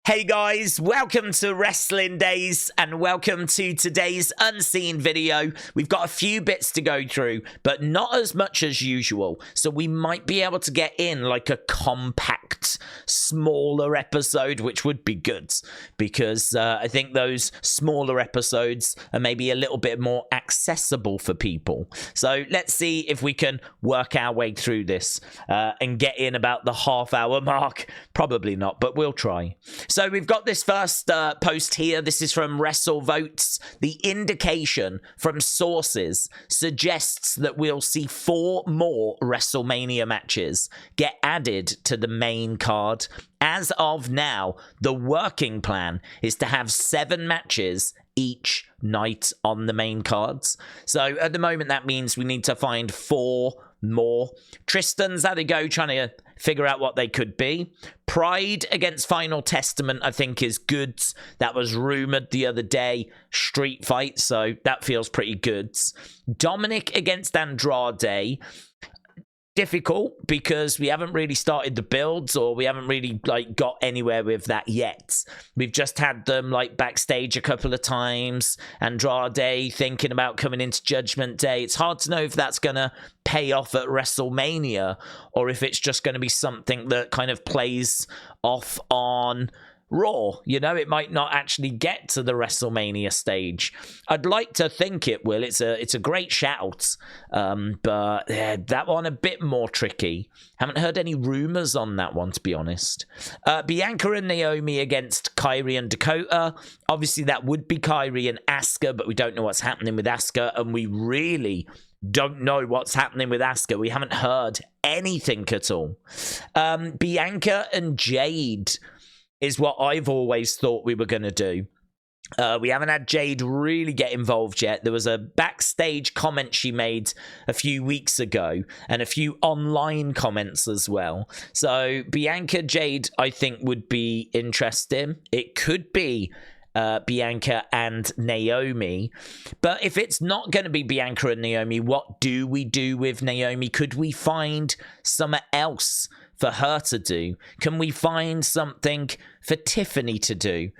Hey guys, welcome to Wrestling Days and welcome to today's unseen video. We've got a few bits to go through, but not as much as usual. So we might be able to get in like a compact, smaller episode, which would be good because I think those smaller episodes are maybe a little bit more accessible for people. So let's see if we can work our way through this and get in about the half-hour mark. Probably not, but we'll try. So we've got this first post here. This is from Wrestlevotes. The indication from sources suggests that we'll see 4 more WrestleMania matches get added to the main card. As of now, the working plan is to have 7 matches each night on the main cards. So at the moment, that means we need to find 4 more. Tristan's had a go trying to figure out what they could be. Pride against Final Testament, I think, is good. That was rumored the other day. Street fight, so that feels pretty good. Dominic against Andrade. Difficult because we haven't really started the builds, or we haven't really got anywhere with that yet. We've just had them backstage a couple of times. Andrade thinking about coming into Judgment Day. It's hard to know if that's gonna pay off at WrestleMania or if it's just going to be something that kind of plays off on Raw. You know, it might not actually get to the WrestleMania stage. I'd like to think it will. It's a great shout, but that one a bit more tricky. Haven't heard any rumors on that one, to be honest. Bianca and Naomi against Kairi and Dakota. Obviously, that would be Kairi and Asuka, but we don't know what's happening with Asuka, and we really don't know what's happening with Asuka. We haven't heard anything at all. Bianca and Jade is what I've always thought we were going to do. We haven't had Jade really get involved yet. There was a backstage comment she made a few weeks ago and a few online comments as well. So Bianca Jade, I think, would be interesting. It could be Bianca and Naomi. But if it's not going to be Bianca and Naomi, what do we do with Naomi? Could we find something else for her to do? Can we find something for Tiffany to do?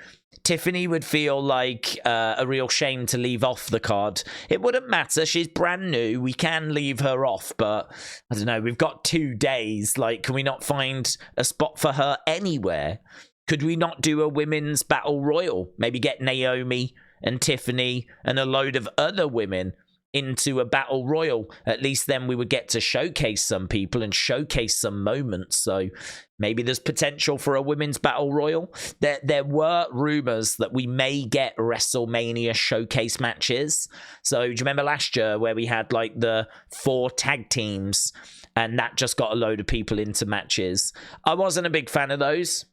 Tiffany would feel like a real shame to leave off the card. It wouldn't matter. She's brand new. We can leave her off, but I don't know. We've got 2 days. Can we not find a spot for her anywhere? Could we not do a women's battle royal? Maybe get Naomi and Tiffany and a load of other women into a battle royal. At least then we would get to showcase some people and showcase some moments. So maybe there's potential for a women's battle royal. There were rumors that we may get WrestleMania showcase matches. So do you remember last year where we had the 4 tag teams and that just got a load of people into matches? I wasn't a big fan of those.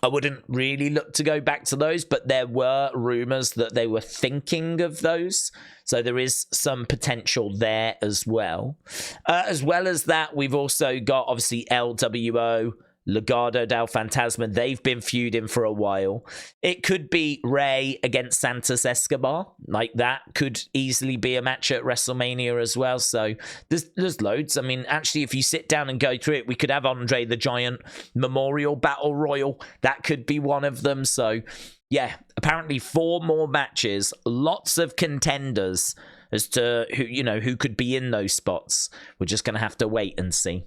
I wouldn't really look to go back to those, but there were rumors that they were thinking of those. So there is some potential there as well. As well as that, we've also got, obviously, LWO, Legado del Fantasma. They've been feuding for a while. It could be Rey against Santos Escobar. That could easily be a match at WrestleMania as well. So there's loads. I mean, actually, if you sit down and go through it, we could have Andre the Giant Memorial Battle Royal. That could be one of them. So yeah, apparently 4 more matches, lots of contenders as to who could be in those spots. We're just going to have to wait and see.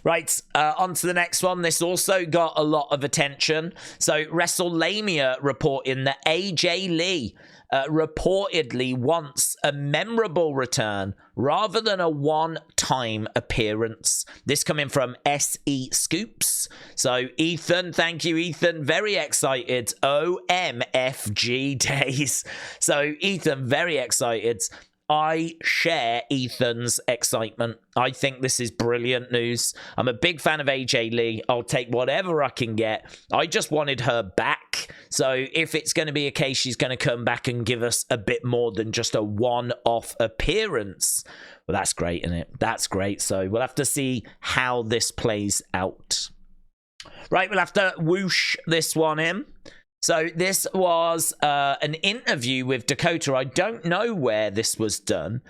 Right, on to the next one. This also got a lot of attention. So Wrestlemania reporting that AJ Lee reportedly wants a memorable return rather than a one-time appearance. This coming from SE Scoops. So Ethan, thank you, Ethan. Very excited. OMFG days. So Ethan, very excited. I share Ethan's excitement. I think this is brilliant news. I'm a big fan of AJ Lee. I'll take whatever I can get. I just wanted her back. So if it's going to be a case she's going to come back and give us a bit more than just a one-off appearance, well, that's great, isn't it? That's great. So we'll have to see how this plays out. Right, we'll have to whoosh this one in. So this was an interview with Dakota. I don't know where this was done.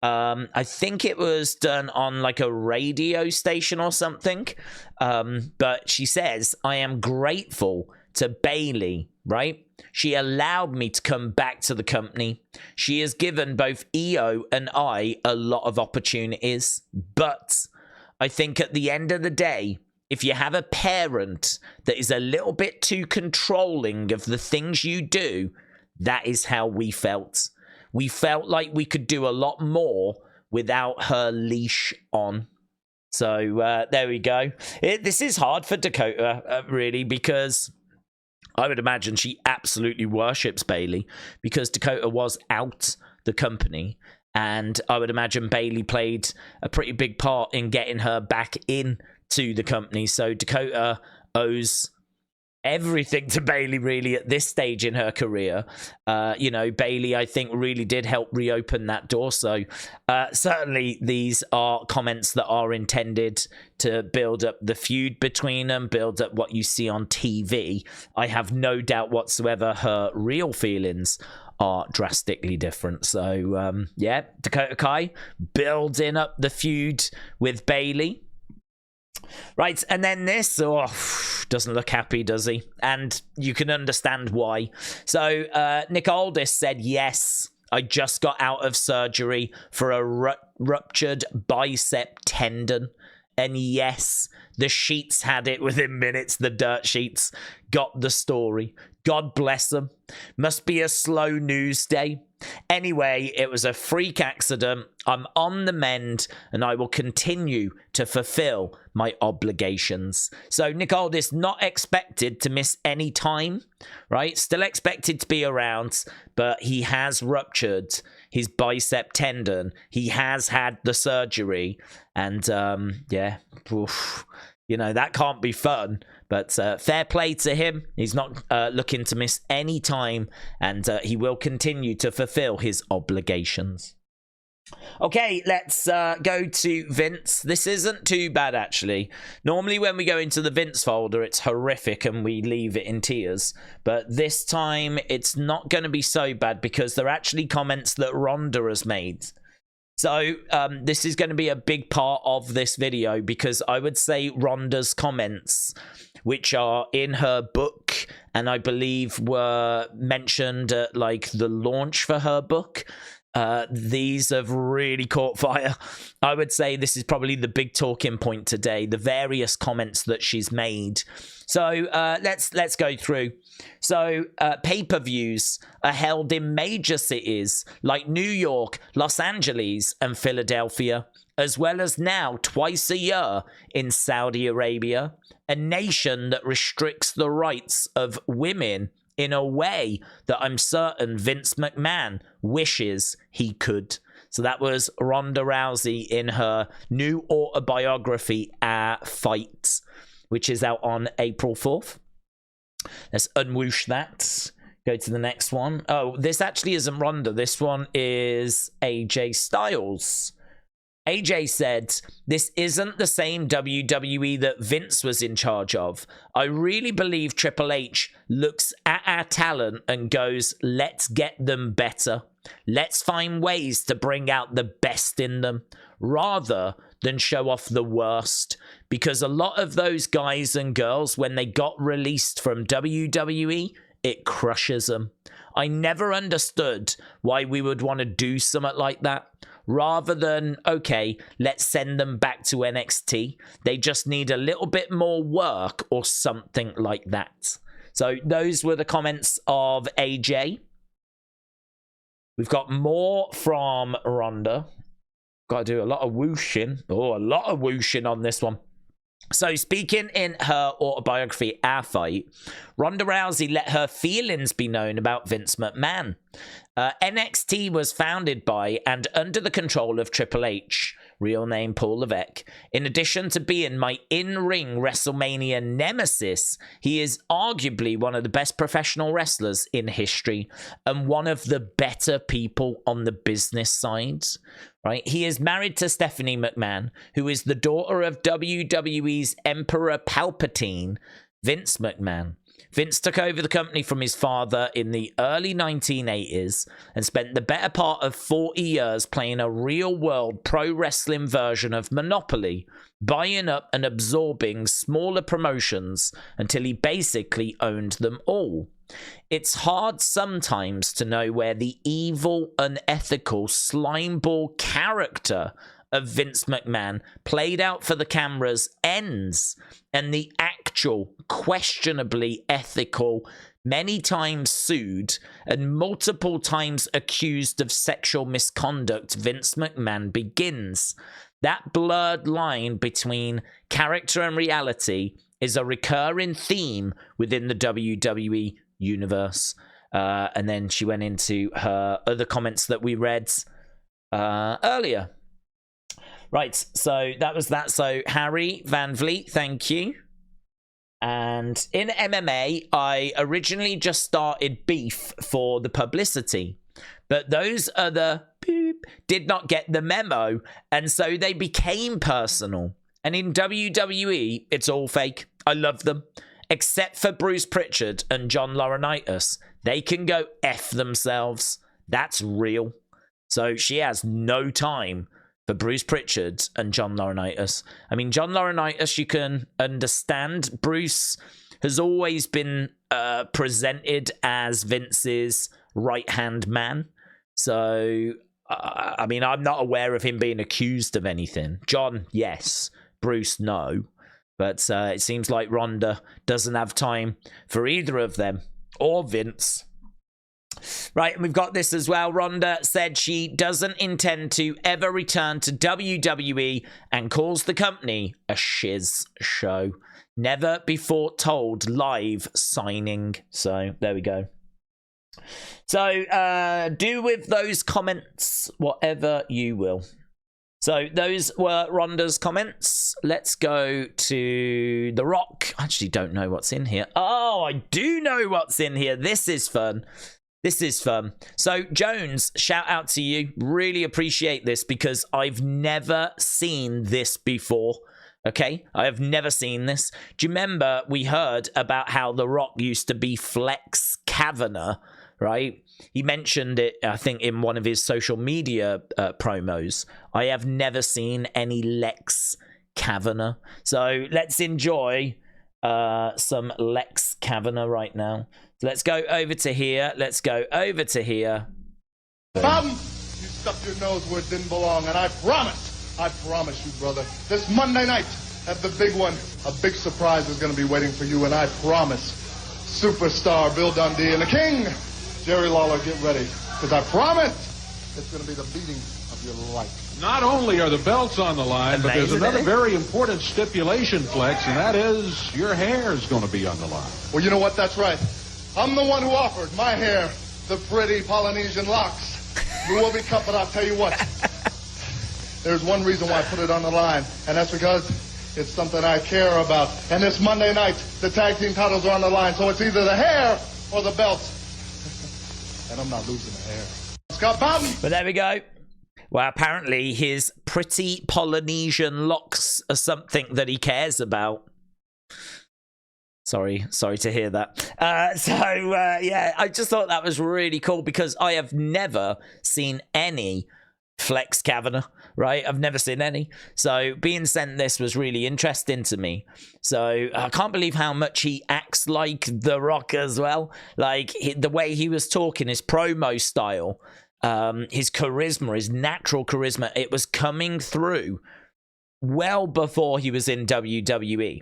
I think it was done on like a radio station or something. But she says, I am grateful to Bayley, right? She allowed me to come back to the company. She has given both EO and I a lot of opportunities. But I think at the end of the day, if you have a parent that is a little bit too controlling of the things you do, that is how we felt. We felt like we could do a lot more without her leash on. So there we go. This is hard for Dakota, really, because I would imagine she absolutely worships Bayley, because Dakota was out the company. And I would imagine Bayley played a pretty big part in getting her back in to the company. So Dakota owes everything to Bayley, really, at this stage in her career. Bayley, I think, really did help reopen that door. So certainly these are comments that are intended to build up the feud between them, build up what you see on TV. I have no doubt whatsoever her real feelings are drastically different. So Dakota Kai building up the feud with Bayley. Right, and then this, doesn't look happy, does he? And you can understand why. So Nick Aldis said, yes, I just got out of surgery for a ruptured bicep tendon. And yes, the sheets had it within minutes. The dirt sheets got the story. God bless them. Must be a slow news day. Anyway, it was a freak accident. I'm on the mend, and I will continue to fulfill my obligations. So Nick Aldis not expected to miss any time, right? Still expected to be around, but he has ruptured his bicep tendon. He has had the surgery, and that can't be fun. But fair play to him. He's not looking to miss any time, and he will continue to fulfill his obligations. Okay, let's go to Vince. This isn't too bad, actually. Normally when we go into the Vince folder, it's horrific and we leave it in tears. But this time, it's not going to be so bad because they're actually comments that Ronda has made. So this is going to be a big part of this video, because I would say Ronda's comments, which are in her book and I believe were mentioned at like the launch for her book, these have really caught fire. I would say this is probably the big talking point today, the various comments that she's made. So let's go through. So pay-per-views are held in major cities like New York, Los Angeles, and Philadelphia, as well as now twice a year in Saudi Arabia, a nation that restricts the rights of women in a way that I'm certain Vince McMahon wishes he could. So that was Ronda Rousey in her new autobiography, Fight, which is out on April 4th. Let's unwhoosh that. Go to the next one. Oh, this actually isn't Ronda. This one is AJ Styles. AJ said, this isn't the same WWE that Vince was in charge of. I really believe Triple H looks at our talent and goes, let's get them better. Let's find ways to bring out the best in them, rather than show off the worst. Because a lot of those guys and girls, when they got released from WWE, it crushes them. I never understood why we would want to do something like that. Rather than, okay, let's send them back to NXT. They just need a little bit more work or something like that. So those were the comments of AJ. We've got more from Ronda. Got to do a lot of whooshing. Oh, a lot of whooshing on this one. So speaking in her autobiography, Fight, Ronda Rousey let her feelings be known about Vince McMahon. NXT was founded by and under the control of Triple H, real name Paul Levesque. In addition to being my in-ring WrestleMania nemesis, he is arguably one of the best professional wrestlers in history and one of the better people on the business side. Right? He is married to Stephanie McMahon, who is the daughter of WWE's Emperor Palpatine, Vince McMahon. Vince took over the company from his father in the early 1980s and spent the better part of 40 years playing a real-world pro wrestling version of Monopoly, buying up and absorbing smaller promotions until he basically owned them all. It's hard sometimes to know where the evil, unethical, slimeball character of Vince McMahon played out for the cameras ends, and the actual, questionably ethical, many times sued, and multiple times accused of sexual misconduct Vince McMahon begins. That blurred line between character and reality is a recurring theme within the WWE universe. And then she went into her other comments that we read earlier. Right, so that was that. So Harry Van Vliet, thank you. And in MMA, I originally just started beef for the publicity, but those other did not get the memo, and so they became personal. And in WWE, it's all fake. I love them, except for Bruce Pritchard and John Laurinaitis. They can go F themselves. That's real. So she has no time for Bruce Pritchard and John Laurinaitis. I mean, John Laurinaitis, you can understand. Bruce has always been presented as Vince's right-hand man. So, I mean, I'm not aware of him being accused of anything. John, yes. Bruce, no. But it seems like Ronda doesn't have time for either of them or Vince. Right, and we've got this as well. Ronda said she doesn't intend to ever return to WWE and calls the company a shiz show. Never before told live signing. So, there we go. So, do with those comments whatever you will. So, those were Ronda's comments. Let's go to The Rock. I actually don't know what's in here. Oh, I do know what's in here. This is fun. This is fun. So, Jones, shout out to you. Really appreciate this because I've never seen this before. Okay? I have never seen this. Do you remember we heard about how The Rock used to be Flex Kavana, right? He mentioned it, I think, in one of his social media promos. I have never seen any Lex Kavana. So, let's enjoy some Lex Kavana right now. So let's go over to here. Let's go over to here. You stuck your nose where it didn't belong, and I promise you, brother, this Monday night at the big one, a big surprise is going to be waiting for you, and I promise, superstar Bill Dundee and the King, Jerry Lawler, get ready, because I promise it's going to be the beating of your life. Not only are the belts on the line, but there's another very important stipulation, Flex, and that is your hair is going to be on the line. Well, you know what? That's right. I'm the one who offered my hair the pretty Polynesian locks. We will be cut, but I'll tell you what. There's one reason why I put it on the line, and that's because it's something I care about. And this Monday night, the tag team titles are on the line, so it's either the hair or the belt. And I'm not losing the hair. Scott Bowden. But there we go. Well, apparently his pretty Polynesian locks are something that he cares about. Sorry to hear that. Yeah, I just thought that was really cool because I have never seen any Flex Kavana, right? I've never seen any. So being sent this was really interesting to me. So I can't believe how much he acts like The Rock as well. Like the way he was talking, his promo style, his charisma, his natural charisma, it was coming through well before he was in WWE.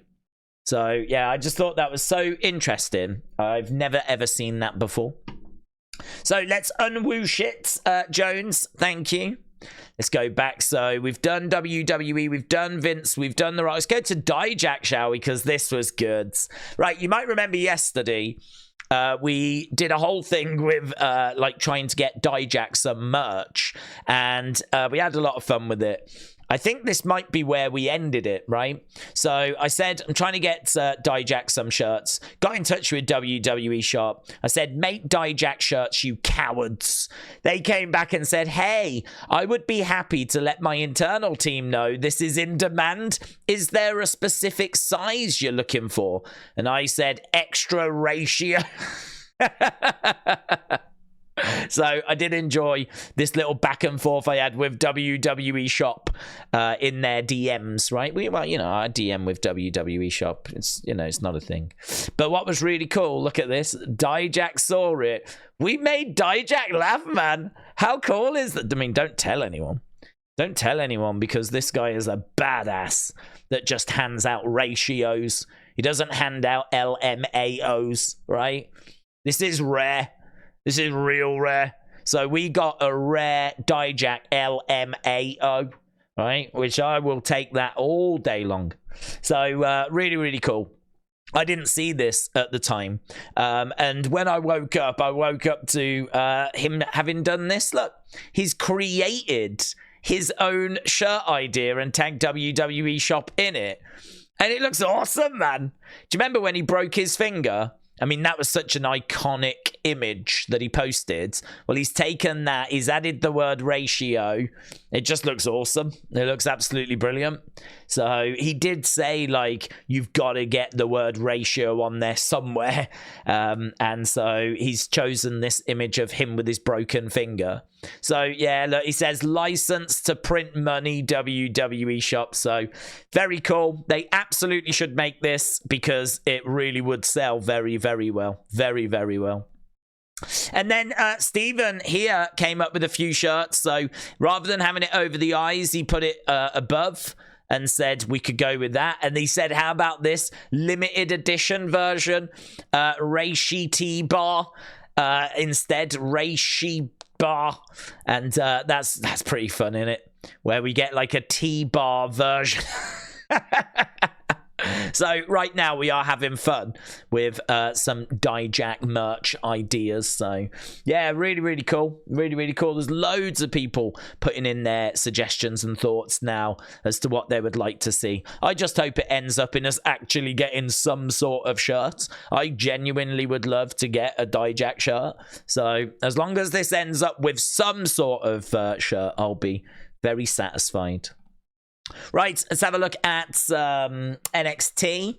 So, yeah, I just thought that was so interesting. I've never, ever seen that before. So, let's unwoosh it, Jones. Thank you. Let's go back. So, we've done WWE, we've done Vince, we've done The Rock. Let's go to Dijak, shall we? Because this was good. Right, you might remember yesterday, we did a whole thing with like trying to get Dijak some merch, and we had a lot of fun with it. I think this might be where we ended it, right? So I said, I'm trying to get Dijak some shirts. Got in touch with WWE Shop. I said, make Dijak shirts, you cowards. They came back and said, hey, I would be happy to let my internal team know this is in demand. Is there a specific size you're looking for? And I said, extra ratio. So I did enjoy this little back and forth I had with WWE Shop in their DMs, right? Well, you know, I DM with WWE Shop. It's, you know, it's not a thing. But what was really cool, look at this. Dijak saw it. We made Dijak laugh, man. How cool is that? I mean, don't tell anyone. Don't tell anyone, because this guy is a badass that just hands out ratios. He doesn't hand out LMAOs, right? This is rare. This is real rare. So we got a rare Dijak LMAO, right? Which I will take that all day long. So really, really cool. I didn't see this at the time. And when I woke up to him having done this. Look, he's created his own shirt idea and tagged WWE Shop in it. And it looks awesome, man. Do you remember when he broke his finger? I mean, that was such an iconic image that he posted. Well, he's taken that. He's added the word ratio. It just looks awesome. It looks absolutely brilliant. So he did say, like, you've got to get the word ratio on there somewhere. And so he's chosen this image of him with his broken finger. So, yeah, look, he says license to print money, WWE Shop. So, very cool. They absolutely should make this, because it really would sell very, very well. Very, very well. And then Stephen here came up with a few shirts. So, rather than having it over the eyes, he put it above and said we could go with that. And he said, how about this limited edition version? Reishi T-bar instead. Reishi bar. And that's pretty fun, isn't it? Where we get like a T-bar version. So right now we are having fun with some Dijak merch ideas. So yeah, really, really cool. Really, really cool. There's loads of people putting in their suggestions and thoughts now as to what they would like to see. I just hope it ends up in us actually getting some sort of shirt. I genuinely would love to get a Dijak shirt. So as long as this ends up with some sort of shirt, I'll be very satisfied. Right, let's have a look at NXT.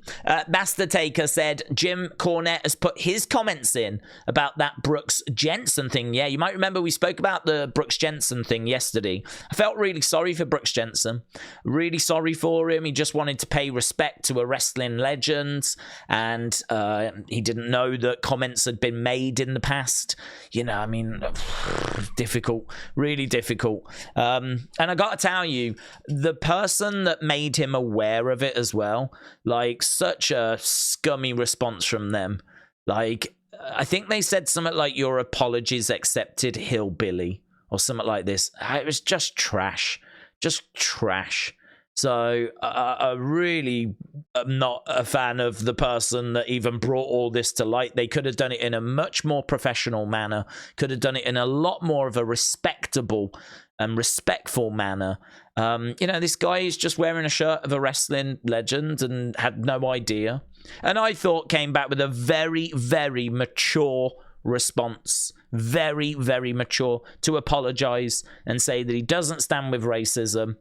Master Taker said Jim Cornette has put his comments in about that Brooks Jensen thing. Yeah, you might remember we spoke about the Brooks Jensen thing yesterday. I felt really sorry for Brooks Jensen. Really sorry for him. He just wanted to pay respect to a wrestling legend, and he didn't know that comments had been made in the past. You know, I mean, difficult. Really difficult. And I got to tell you, the person that made him aware of it as well, like, such a scummy response from them. Like, I think they said something like, your apologies accepted, hillbilly, or something like this. It was just trash. Just trash. So I really am not a fan of the person that even brought all this to light. They could have done it in a much more professional manner, could have done it in a lot more of a respectable and respectful manner. You know, this guy is just wearing a shirt of a wrestling legend and had no idea. And I thought came back with a very, very mature response. Very, very mature, to apologize and say that he doesn't stand with racism,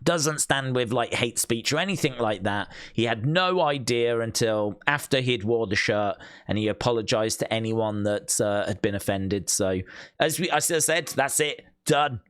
doesn't stand with like hate speech or anything like that. He had no idea until after he'd wore the shirt, and he apologized to anyone that had been offended. So as I said, that's it, done.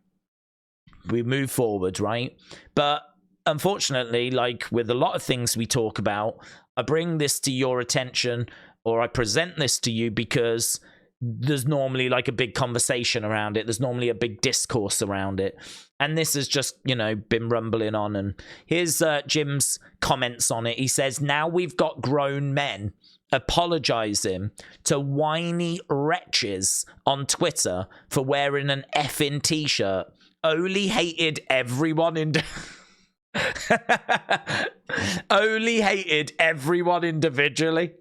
We move forward, right? But unfortunately, like with a lot of things we talk about, I bring this to your attention, or I present this to you, because there's normally like a big conversation around it. There's normally a big discourse around it. And this has just, you know, been rumbling on. And here's Jim's comments on it. He says, now we've got grown men apologizing to whiny wretches on Twitter for wearing an effing t-shirt. Only hated everyone only hated everyone individually,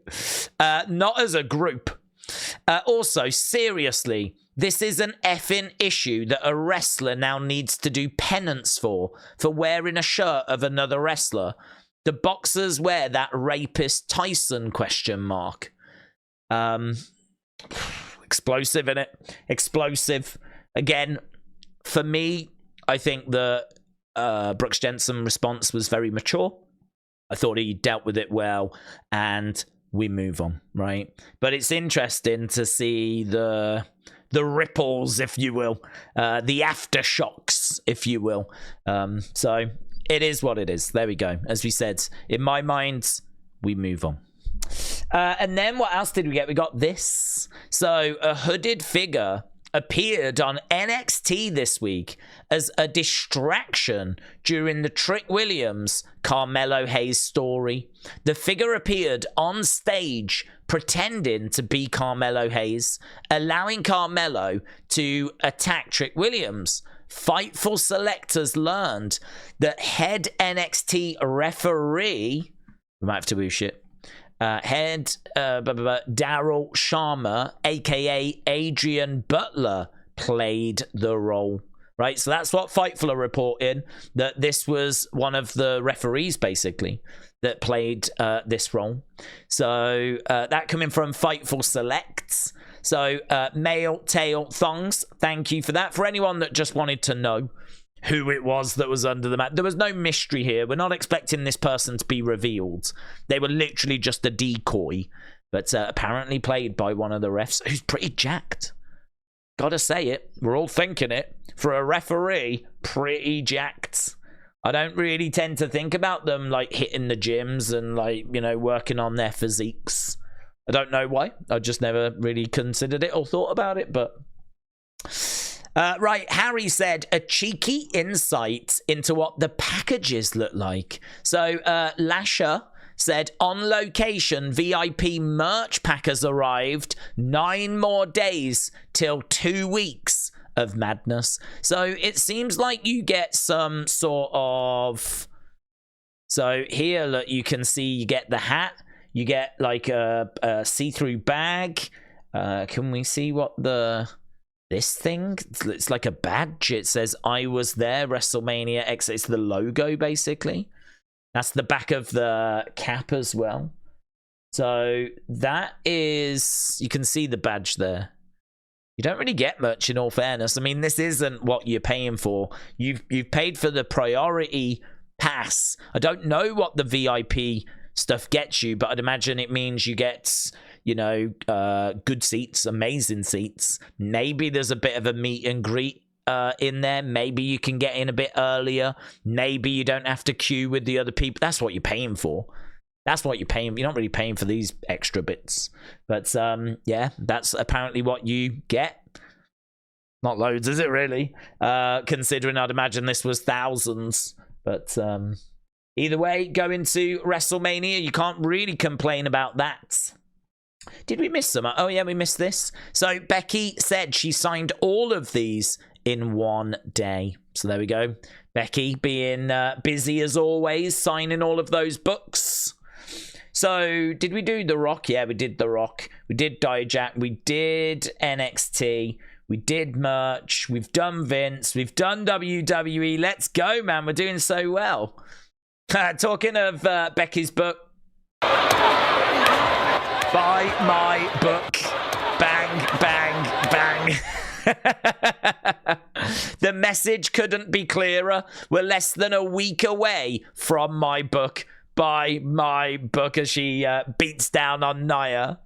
not as a group. Also, seriously, this is an effing issue that a wrestler now needs to do penance for wearing a shirt of another wrestler. The boxers wear that rapist Tyson ? Explosive, innit? Explosive. Again, for me, I think the Brooks Jensen response was very mature. I thought he dealt with it well, and we move on, right? But it's interesting to see the ripples, if you will, the aftershocks, if you will. So it is what it is. There we go. As we said, in my mind, we move on. And then what else did we get? We got this. So a hooded figure appeared on NXT this week as a distraction during the Trick Williams Carmelo Hayes story. The figure appeared on stage pretending to be Carmelo Hayes, allowing Carmelo to attack Trick Williams. Fightful selectors learned that head NXT referee, we might have to whoosh it, head Daryl Sharma, aka Adrian Butler, played the role. Right, so that's what Fightful are reporting, that this was one of the referees basically that played this role. So that coming from Fightful Selects. So male tail thongs, thank you for that. For anyone that just wanted to know who it was that was under the mat, there was no mystery here. We're not expecting this person to be revealed. They were literally just a decoy, but apparently played by one of the refs who's pretty jacked. Gotta say it, we're all thinking it. For a referee, pretty jacked. I don't really tend to think about them like hitting the gyms and like, you know, working on their physiques. I don't know why. I just never really considered it or thought about it, but... right, Harry said a cheeky insight into what the packages look like. So Lasher said, on location, VIP merch pack has arrived. 9 more days till 2 weeks of madness. So it seems like you get some sort of... So here, look, you can see you get the hat. You get like a see-through bag. Can we see what the... This thing, it's like a badge. It says, I was there, Wrestlemania X. It's the logo, basically. That's the back of the cap as well. So that is, you can see the badge there. You don't really get much, in all fairness. I mean, this isn't what you're paying for. You've paid for the priority pass. I don't know what the VIP stuff gets you, but I'd imagine it means you get... you know, good seats, amazing seats. Maybe there's a bit of a meet and greet in there. Maybe you can get in a bit earlier. Maybe you don't have to queue with the other people. That's what you're paying for. That's what you're paying. You're not really paying for these extra bits. But yeah, that's apparently what you get. Not loads, is it really? Considering I'd imagine this was thousands. But either way, going to WrestleMania, you can't really complain about that. Did we miss some? Oh, yeah, we missed this. So Becky said she signed all of these in one day. So there we go. Becky being busy as always, signing all of those books. So did we do The Rock? Yeah, we did The Rock. We did Dijak. We did NXT. We did merch. We've done Vince. We've done WWE. Let's go, man. We're doing so well. Talking of Becky's book. Buy my book. Bang, bang, bang. The message couldn't be clearer. We're less than a week away from my book. Buy my book, as she beats down on Nia.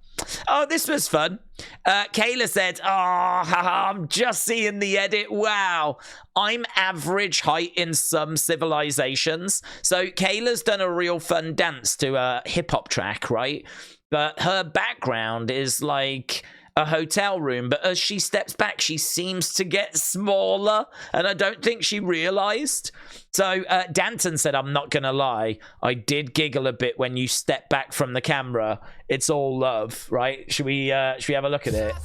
Oh, this was fun. Kayla said, I'm just seeing the edit. Wow. I'm average height in some civilizations. So Kayla's done a real fun dance to a hip-hop track, right? But her background is like a hotel room. But as she steps back, she seems to get smaller. And I don't think she realized. So Danton said, I'm not going to lie. I did giggle a bit when you step back from the camera. It's all love, right? Should we have a look at it?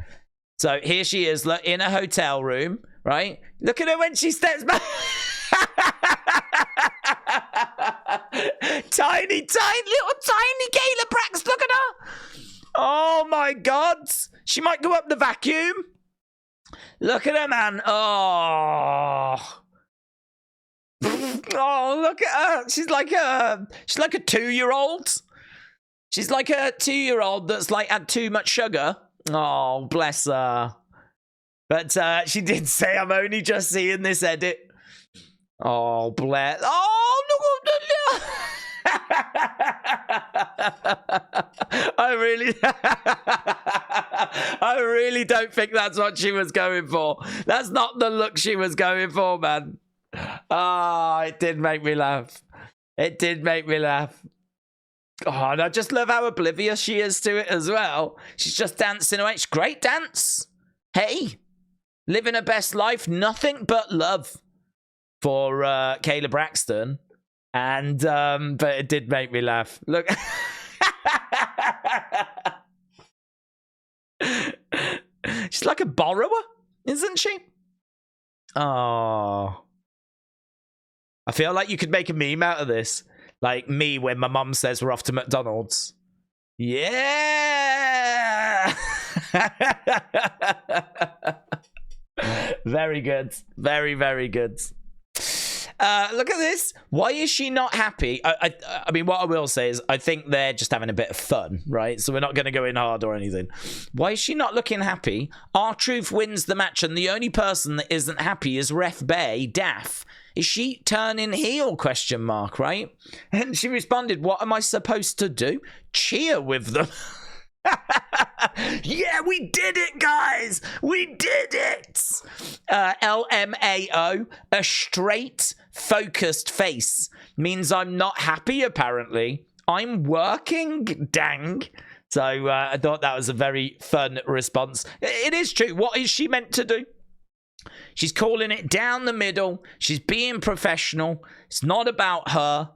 So here she is in a hotel room, right? Look at her when she steps back. Tiny, little tiny Kayla Braxton. Look at her. Oh my God. She might go up the vacuum. Look at her, man. Oh. Oh, look at her. She's like a 2-year-old. She's like a 2-year-old that's like had too much sugar. Oh, bless her. But she did say, I'm only just seeing this edit. Oh, bless. Oh, no. I really don't think that's what she was going for. That's not the look she was going for, man. Ah, it did make me laugh. It did make me laugh. Oh, and I just love how oblivious she is to it as well. She's just dancing away. It's great dance. Hey, living her best life. Nothing but love for Kayla Braxton. And, but it did make me laugh. Look. She's like a borrower, isn't she? Oh. I feel like you could make a meme out of this. Like me when my mum says we're off to McDonald's. Yeah! Very good. Very, very good. Look at this. Why is she not happy? I mean, what I will say is I think they're just having a bit of fun, right? So we're not going to go in hard or anything. Why is she not looking happy? R-Truth wins the match, and the only person that isn't happy is Ref Bay, Daff. Is she turning heel, question mark, right? And she responded, what am I supposed to do? Cheer with them. Yeah, we did it, guys. We did it. LMAO, a straight, focused face means I'm not happy, apparently. I'm working, dang. So I thought that was a very fun response. It is true. What is she meant to do? She's calling it down the middle. She's being professional. It's not about her.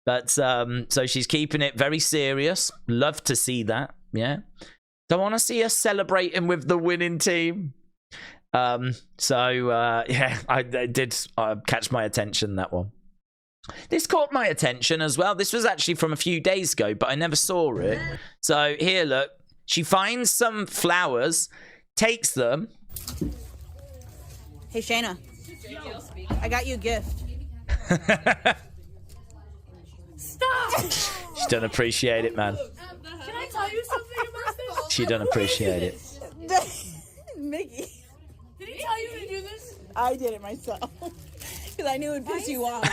But so she's keeping it very serious. Love to see that. Yeah. Don't want to see her celebrating with the winning team. Yeah, I did catch my attention, that one. This caught my attention as well. This was actually from a few days ago, but I never saw it. So here, look. She finds some flowers, takes them. Hey, Shayna. I got you a gift. Stop! She don't appreciate it, man. Can I tell you something about this? She don't appreciate it. Mickey. Did he tell you to do this? I did it myself. Because I knew it would piss you off.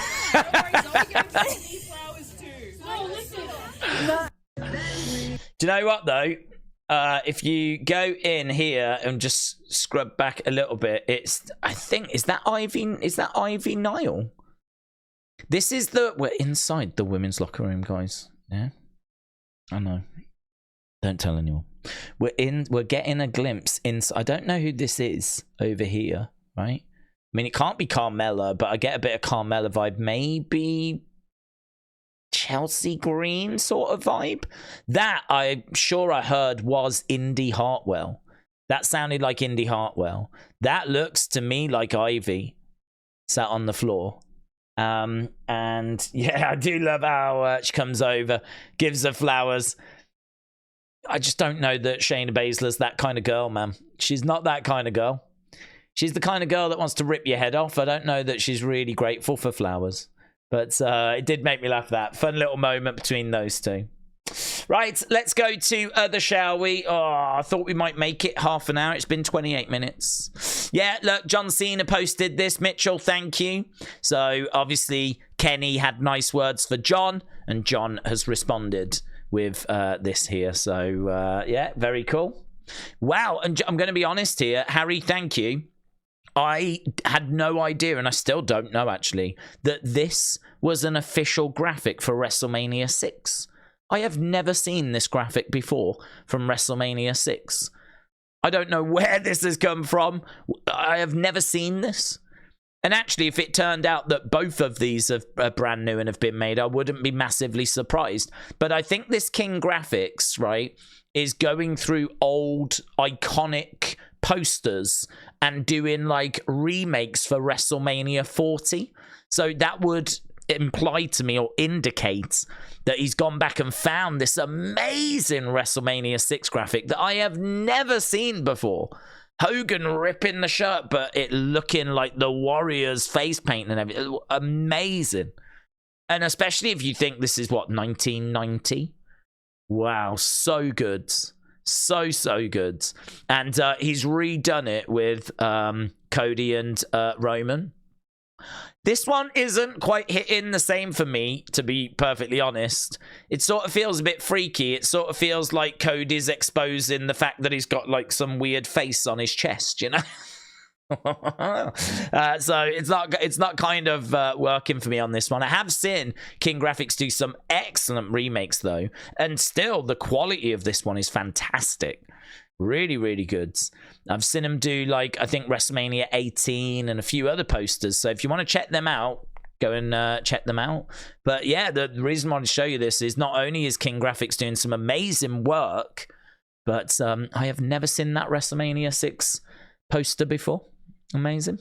Flowers too. No, listen. Do you know what, though? If you go in here and just scrub back a little bit, I think, is that Ivy Nile? We're inside the women's locker room, guys. Yeah? I know. Don't tell anyone. We're getting a glimpse inside. I don't know who this is over here, right? I mean, it can't be Carmella, but I get a bit of Carmella vibe. Maybe Chelsea Green sort of vibe. That I'm sure I heard was Indy Hartwell. That sounded like Indy Hartwell. That looks to me like Ivy sat on the floor. And yeah, I do love how she comes over, gives her flowers. I just don't know that Shayna Baszler's that kind of girl, man. She's not that kind of girl. She's the kind of girl that wants to rip your head off. I don't know that she's really grateful for flowers. But it did make me laugh. That fun little moment between those two. Right, let's go to other, shall we? Oh, I thought we might make it half an hour. It's been 28 minutes. Yeah, look, John Cena posted this. Mitchell, thank you. So, obviously, Kenny had nice words for John, and John has responded with this here. So, yeah, very cool. Wow, and I'm going to be honest here. Harry, thank you. I had no idea, and I still don't know, actually, that this was an official graphic for WrestleMania 6. I have never seen this graphic before from WrestleMania 6. I don't know where this has come from. I have never seen this. And actually, if it turned out that both of these are brand new and have been made, I wouldn't be massively surprised. But I think this King Graphics, right, is going through old, iconic posters and doing, like, remakes for WrestleMania 40. So that would imply to me or indicate that he's gone back and found this amazing WrestleMania 6 graphic that I have never seen before. Hogan ripping the shirt, but it looking like the Warrior's face paint and everything. Amazing. And especially if you think this is, what, 1990? Wow, so good. So good. And he's redone it with Cody and Roman. This one isn't quite hitting the same for me, to be perfectly honest. It sort of feels a bit freaky. It sort of feels like Cody's exposing the fact that he's got like some weird face on his chest, you know? So it's not kind of working for me on this one. I have seen King Graphics do some excellent remakes though, and still the quality of this one is fantastic. Really good. I've seen him do, like, I think WrestleMania 18 and a few other posters. So if you want to check them out, go and check them out. But yeah, the reason I want to show you this is not only is King Graphics doing some amazing work, but I have never seen that WrestleMania 6 poster before. Amazing.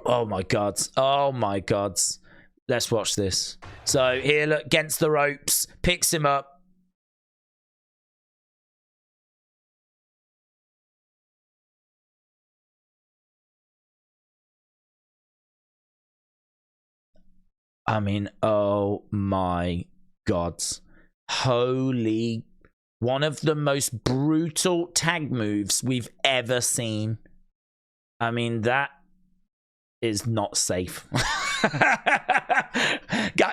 Oh my God. Oh my God. Let's watch this. So here, look, against the ropes, picks him up. I mean, oh my God. Holy. One of the most brutal tag moves we've ever seen. I mean, that is not safe.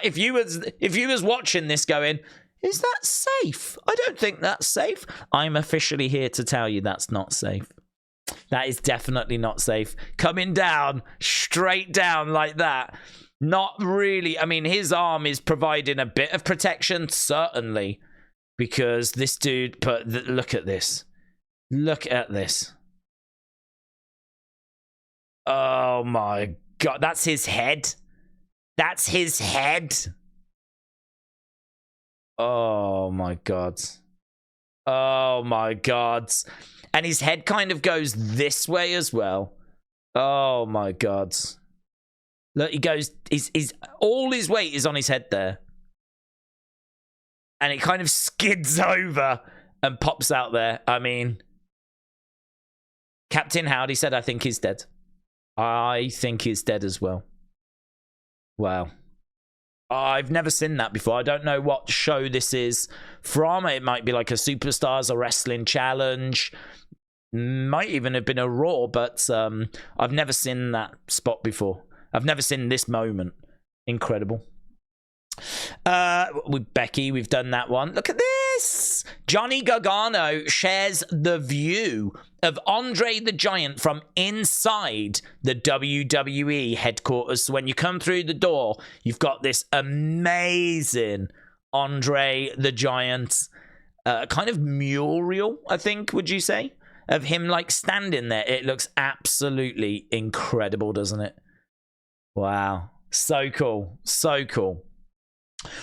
If you was watching this going, is that safe? I don't think that's safe. I'm officially here to tell you that's not safe. That is definitely not safe. Coming down, straight down like that. Not really. I mean, his arm is providing a bit of protection, certainly, because this dude, look at this. Look at this. Oh my God, that's his head. That's his head. Oh my God. Oh my God. And his head kind of goes this way as well. Oh my God. Look, he goes, he's all his weight is on his head there. And it kind of skids over and pops out there. I mean, Captain Howdy said, I think he's dead. I think he's dead as well. Wow. I've never seen that before. I don't know what show this is from. It might be like a Superstars or Wrestling Challenge. Might even have been a Raw, but I've never seen that spot before. I've never seen this moment. Incredible. With Becky, we've done that one. Look at this. Johnny Gargano shares the view of Andre the Giant from inside the WWE headquarters. So when you come through the door, you've got this amazing Andre the Giant kind of mural, I think, would you say, of him like standing there. It looks absolutely incredible, doesn't it? Wow. So cool. So cool.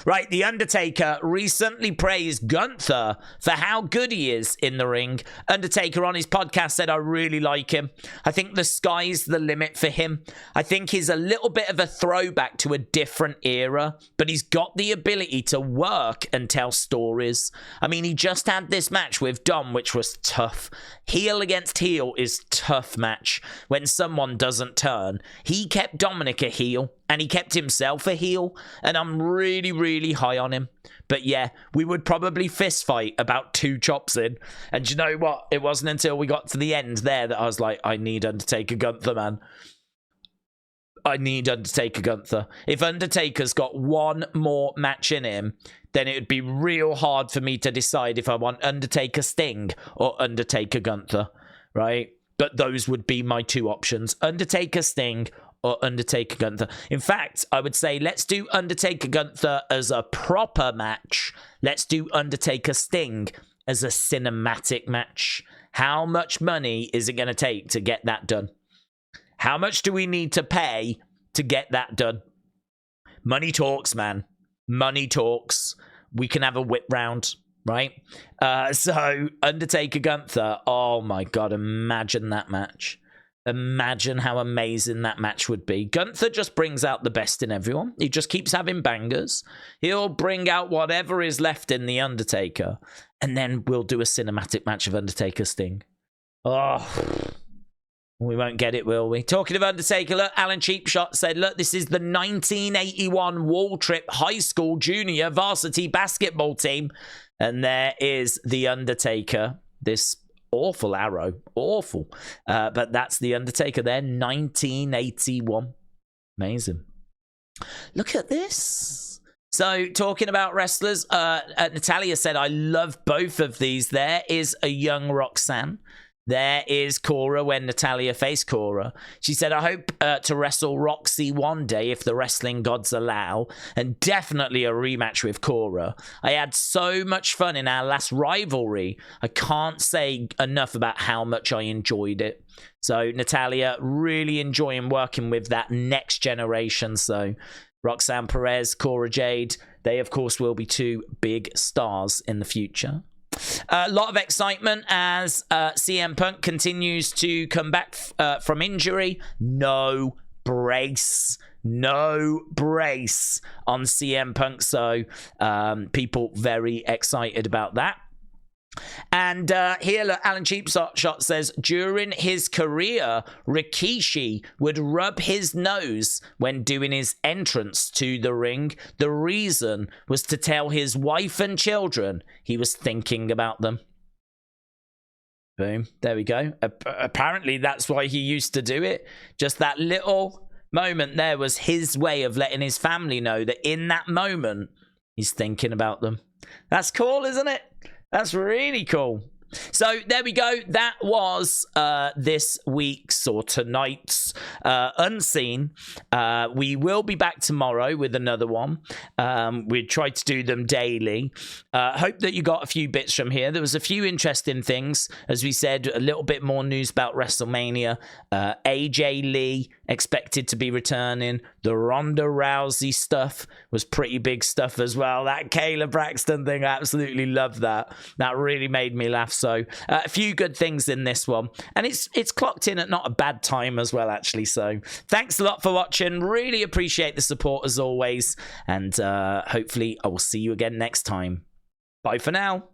Right, The Undertaker recently praised Gunther for how good he is in the ring. Undertaker on his podcast said, I really like him. I think the sky's the limit for him. I think he's a little bit of a throwback to a different era, but he's got the ability to work and tell stories. I mean, he just had this match with Dom, which was tough. Heel against heel is tough match when someone doesn't turn. He kept Dominic a heel. And he kept himself a heel, and I'm really, really high on him. But yeah, we would probably fist fight about 2 chops in. And you know what? It wasn't until we got to the end there that I was like, I need Undertaker Gunther, man. I need Undertaker Gunther. If Undertaker's got one more match in him, then it would be real hard for me to decide if I want Undertaker Sting or Undertaker Gunther, right? But those would be my 2 options. Undertaker Sting or Undertaker Gunther. In fact, I would say let's do Undertaker Gunther as a proper match. Let's do Undertaker Sting as a cinematic match. How much money is it going to take to get that done? How much do we need to pay to get that done? Money talks, man. Money talks. We can have a whip round, right? So Undertaker Gunther, oh my God, imagine that match. Imagine how amazing that match would be. Gunther just brings out the best in everyone. He just keeps having bangers. He'll bring out whatever is left in The Undertaker. And then we'll do a cinematic match of Undertaker Sting. Oh, we won't get it, will we? Talking of Undertaker, look, Alan Cheapshot said, look, this is the 1981 Wall Trip High School Junior Varsity Basketball Team. And there is the Undertaker. This awful arrow. Awful. But that's the Undertaker there, 1981. Amazing. Look at this. So, talking about wrestlers, Natalya said, I love both of these. There is a young Roxanne. There is Cora when Natalya faced Cora. She said, I hope to wrestle Roxy one day if the wrestling gods allow, and definitely a rematch with Cora. I had so much fun in our last rivalry. I can't say enough about how much I enjoyed it. So Natalya really enjoying working with that next generation. So Roxanne Perez, Cora Jade, they of course will be two big stars in the future. A lot of excitement as CM Punk continues to come back from injury. No brace on CM Punk. So people very excited about that. And here, look, Alan Cheapshot says, during his career, Rikishi would rub his nose when doing his entrance to the ring. The reason was to tell his wife and children he was thinking about them. Boom. There we go. Apparently, that's why he used to do it. Just that little moment there was his way of letting his family know that in that moment, he's thinking about them. That's cool, isn't it? That's really cool. So there we go. That was this week's or tonight's Unseen. We will be back tomorrow with another one. We try to do them daily. Hope that you got a few bits from here. There was a few interesting things. As we said, a little bit more news about WrestleMania. AJ Lee expected to be returning. The Ronda Rousey stuff was pretty big stuff as well. That Kayla Braxton thing, I absolutely loved that. That really made me laugh. So a few good things in this one. And it's clocked in at not a bad time as well, actually. So thanks a lot for watching. Really appreciate the support as always. And hopefully I will see you again next time. Bye for now.